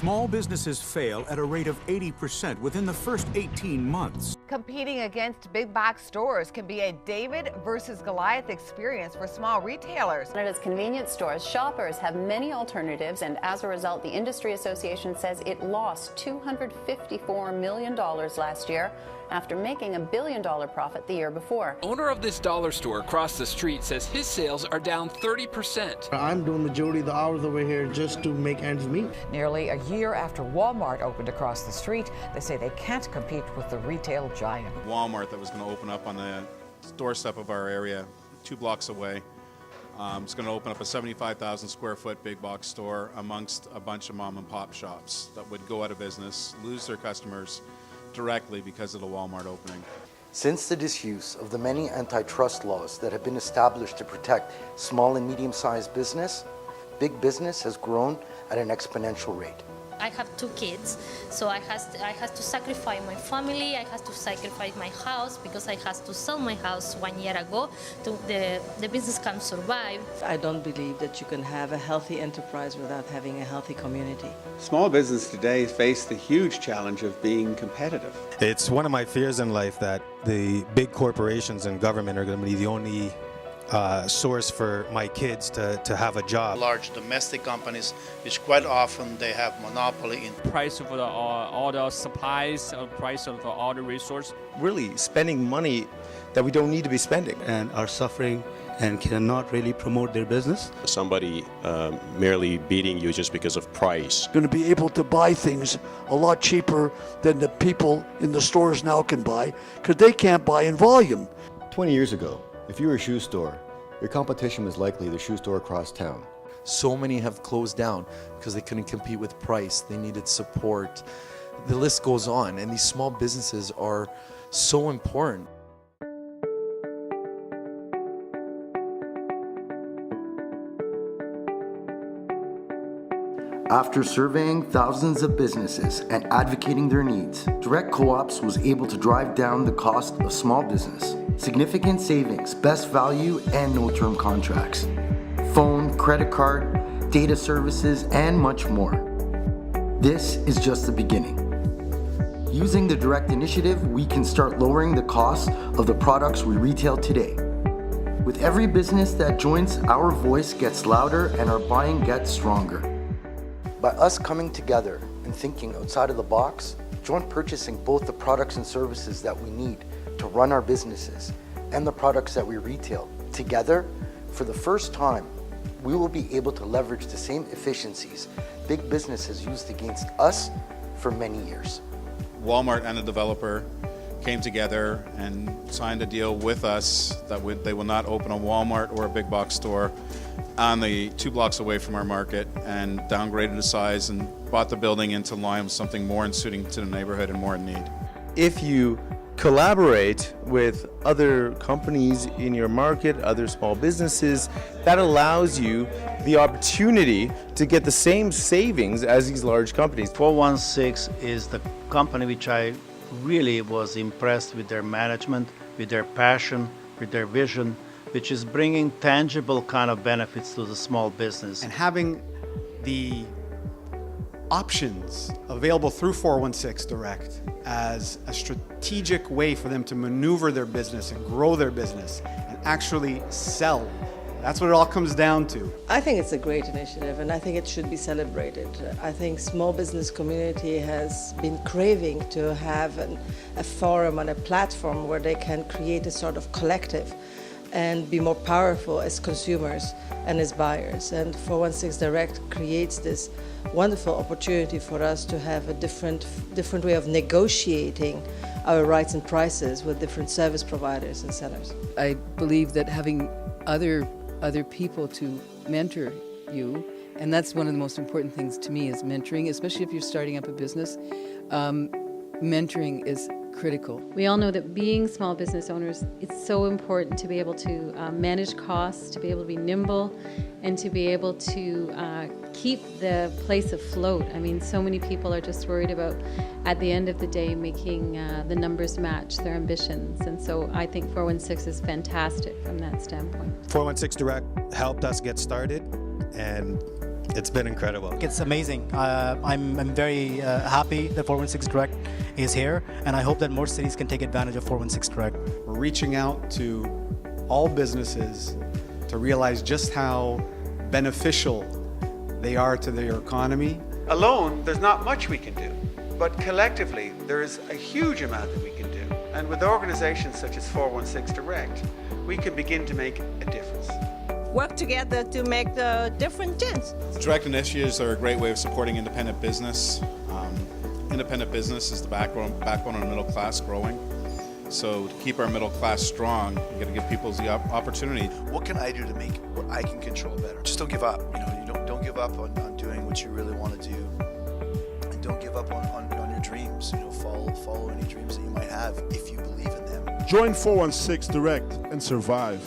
Small businesses fail at a rate of 80% within the first 18 months. Competing against big box stores can be a David versus Goliath experience for small retailers. Canada's convenience stores, shoppers have many alternatives, and as a result, the Industry Association says it lost $254 million last year after making a $1 billion profit the year before. Owner of this dollar store across the street says his sales are down 30%. I'm doing majority of the hours over here just to make ends meet. Nearly a year after Walmart opened across the street, they say they can't compete with the retail giant. Walmart that was going to open up on the doorstep of our area, 2 blocks away. It's going to open up a 75,000 square foot big box store amongst a bunch of mom and pop shops that would go out of business, lose their customers directly because of the Walmart opening. Since the disuse of the many antitrust laws that have been established to protect small and medium-sized business, big business has grown at an exponential rate. I have 2 kids, so I have to sacrifice my family, I have to sacrifice my house because I have to sell my house 1 year ago to the business can survive. I don't believe that you can have a healthy enterprise without having a healthy community. Small business today face the huge challenge of being competitive. It's one of my fears in life that the big corporations and government are going to be the only source for my kids to have a job. Large domestic companies, which quite often they have monopoly in price of all the supplies, price of all the resources. Really spending money that we don't need to be spending. And are suffering and cannot really promote their business. Somebody merely beating you just because of price. Going to be able to buy things a lot cheaper than the people in the stores now can buy because they can't buy in volume. 20 years ago, if you were a shoe store, your competition was likely the shoe store across town. So many have closed down because they couldn't compete with price. They needed support. The list goes on, and these small businesses are so important. After surveying thousands of businesses and advocating their needs, Direct Co-ops was able to drive down the cost of small business. Significant savings, best value, and no-term contracts. Phone, credit card, data services, and much more. This is just the beginning. Using the Direct initiative, we can start lowering the cost of the products we retail today. With every business that joins, our voice gets louder and our buying gets stronger. By us coming together and thinking outside of the box, joint purchasing both the products and services that we need to run our businesses and the products that we retail together, for the first time, we will be able to leverage the same efficiencies big businesses used against us for many years. Walmart and the developer came together and signed a deal with us that they will not open a Walmart or a big box store on the 2 blocks away from our market, and downgraded the size and bought the building into line with something more in suiting to the neighborhood and more in need. If you collaborate with other companies in your market, other small businesses, that allows you the opportunity to get the same savings as these large companies. 416 is the company which I really was impressed with their management, with their passion, with their vision, which is bringing tangible kind of benefits to the small business. And having the options available through 416 Direct as a strategic way for them to maneuver their business and grow their business and actually sell. That's what it all comes down to. I think it's a great initiative, and I think it should be celebrated. I think small business community has been craving to have a forum and a platform where they can create a sort of collective and be more powerful as consumers and as buyers. And 416 Direct creates this wonderful opportunity for us to have a different way of negotiating our rights and prices with different service providers and sellers. I believe that having other people to mentor you, and that's one of the most important things to me is mentoring, especially if you're starting up a business. Mentoring is critical. We all know that being small business owners, it's so important to be able to manage costs, to be able to be nimble, and to be able to keep the place afloat. I mean, so many people are just worried about, at the end of the day, making the numbers match their ambitions. And so I think 416 is fantastic from that standpoint. 416 Direct helped us get started, and It's been incredible. It's amazing. I'm very happy that 416 Direct is here, and I hope that more cities can take advantage of 416 Direct. We're reaching out to all businesses to realize just how beneficial they are to their economy. Alone, there's not much we can do, but collectively, there is a huge amount that we can do. And with organizations such as 416 Direct, we can begin to make a difference. Work together to make the different change. Direct initiatives are a great way of supporting independent business. Independent business is the backbone of the middle class growing. So to keep our middle class strong, you got to give people the opportunity. What can I do to make what I can control better? Just don't give up. You don't give up on doing what you really want to do, and don't give up on your dreams. Follow any dreams that you might have if you believe in them. Join 416 Direct and survive.